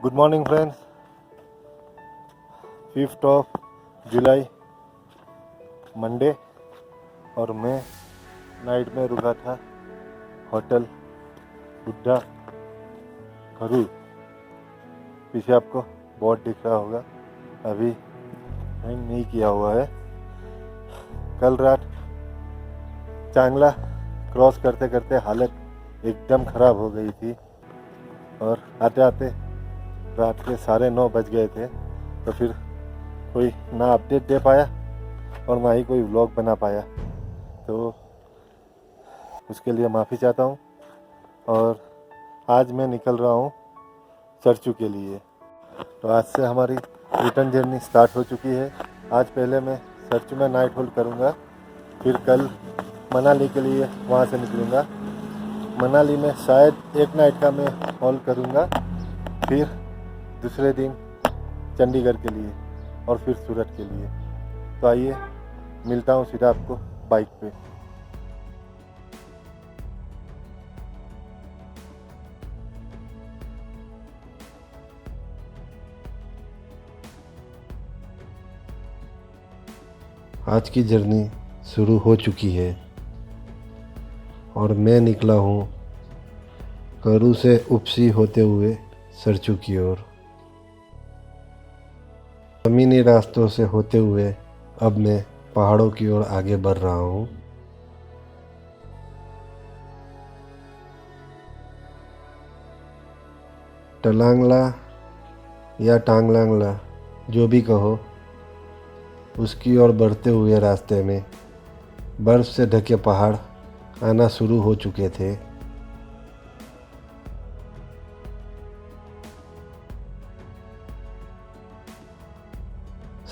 Good morning friends. 5th of July Monday, और मैं night में रुका था होटल बुद्धा खरू। पीछे आपको बोर्ड दिख रहा होगा, अभी हैंग नहीं किया हुआ है। कल रात चांगला क्रॉस करते करते हालत एकदम ख़राब हो गई थी, और आते आते रात के 9:30 बज गए थे। तो फिर कोई ना अपडेट दे पाया और ना ही कोई व्लॉग बना पाया, तो उसके लिए माफ़ी चाहता हूँ। और आज मैं निकल रहा हूँ चर्चू के लिए। तो आज से हमारी रिटर्न जर्नी स्टार्ट हो चुकी है। आज पहले मैं चर्चू में नाइट होल्ड करूँगा, फिर कल मनाली के लिए वहाँ से निकलूँगा। मनाली में शायद एक नाइट का मैं होल्ड करूँगा, फिर दूसरे दिन चंडीगढ़ के लिए और फिर सूरत के लिए। तो आइए मिलता हूँ सीधा आपको बाइक पे। आज की जर्नी शुरू हो चुकी है और मैं निकला हूँ करू से उपसी होते हुए सरचू की ओर। ज़मीनी रास्तों से होते हुए अब मैं पहाड़ों की ओर आगे बढ़ रहा हूँ। टलांगला या टांगलांगला, जो भी कहो, उसकी ओर बढ़ते हुए रास्ते में बर्फ़ से ढके पहाड़ आना शुरू हो चुके थे।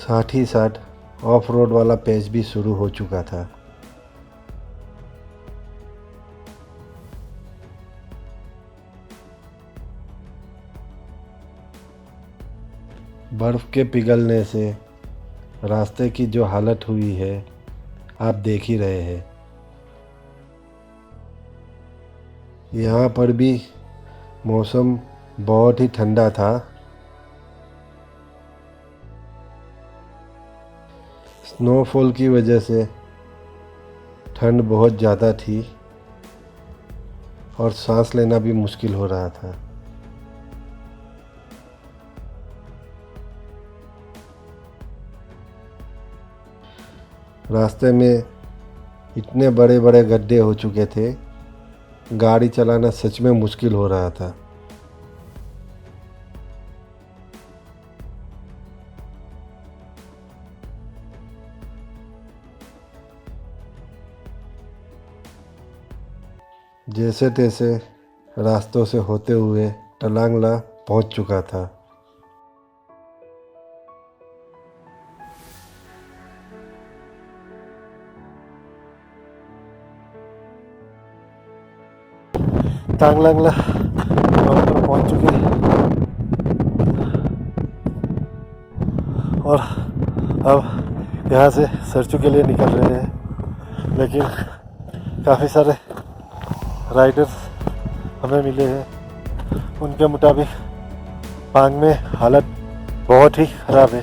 साथ ही साथ ऑफ रोड वाला पेज भी शुरू हो चुका था। बर्फ़ के पिघलने से रास्ते की जो हालत हुई है आप देख ही रहे हैं। यहाँ पर भी मौसम बहुत ही ठंडा था। स्नोफॉल की वजह से ठंड बहुत ज़्यादा थी और सांस लेना भी मुश्किल हो रहा था। रास्ते में इतने बड़े बड़े गड्ढे हो चुके थे, गाड़ी चलाना सच में मुश्किल हो रहा था। जैसे तैसे रास्तों से होते हुए टलांगला पहुंच चुका था। टांगलांगला वहाँ पर पहुंच चुके और अब यहाँ से सरचू के लिए निकल रहे हैं। लेकिन काफ़ी सारे राइडर्स हमें मिले हैं, उनके मुताबिक पांग में हालत बहुत ही ख़राब है।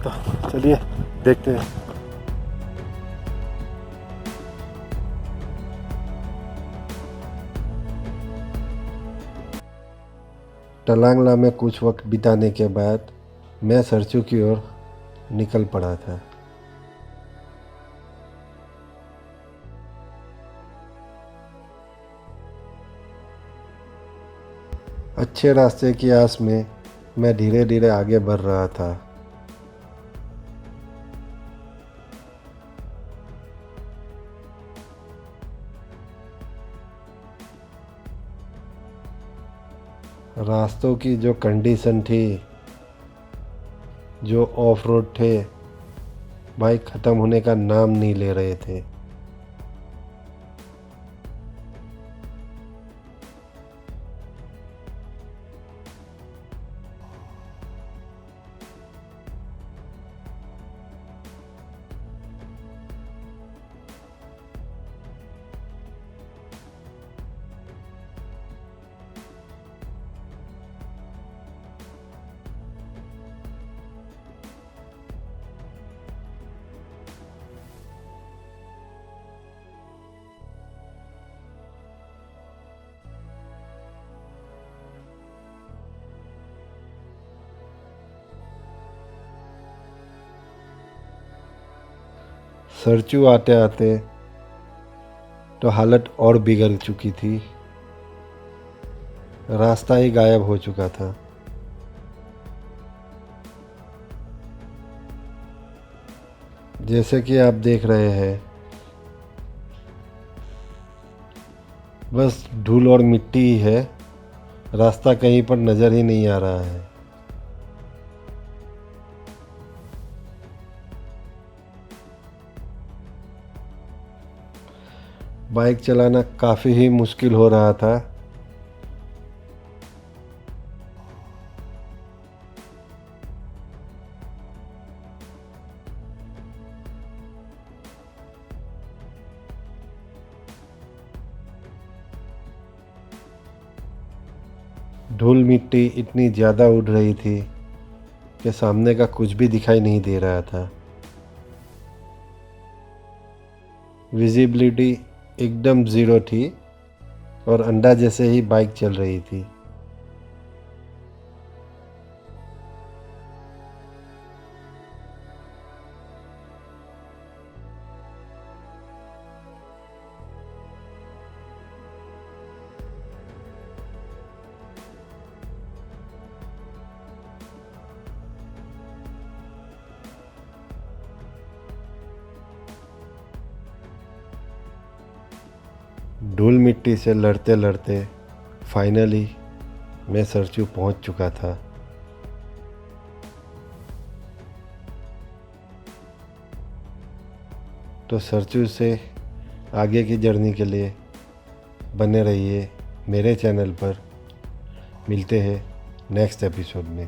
तो चलिए देखते हैं। टलांगला में कुछ वक्त बिताने के बाद मैं सरचू की ओर निकल पड़ा था। अच्छे रास्ते की आस में मैं धीरे धीरे आगे बढ़ रहा था। रास्तों की जो कंडीशन थी, जो ऑफ रोड थे, भाई ख़त्म होने का नाम नहीं ले रहे थे। सरचू आते आते तो हालत और बिगड़ चुकी थी। रास्ता ही गायब हो चुका था। जैसे कि आप देख रहे हैं, बस धूल और मिट्टी ही है। रास्ता कहीं पर नज़र ही नहीं आ रहा है। बाइक चलाना काफ़ी ही मुश्किल हो रहा था। धूल मिट्टी इतनी ज़्यादा उड़ रही थी कि सामने का कुछ भी दिखाई नहीं दे रहा था। विजिबिलिटी एकदम ज़ीरो थी और अंडा जैसे ही बाइक चल रही थी। धूल मिट्टी से लड़ते लड़ते फाइनली मैं सरचू पहुंच चुका था। तो सरचू से आगे की जर्नी के लिए बने रहिए मेरे चैनल पर। मिलते हैं नेक्स्ट एपिसोड में।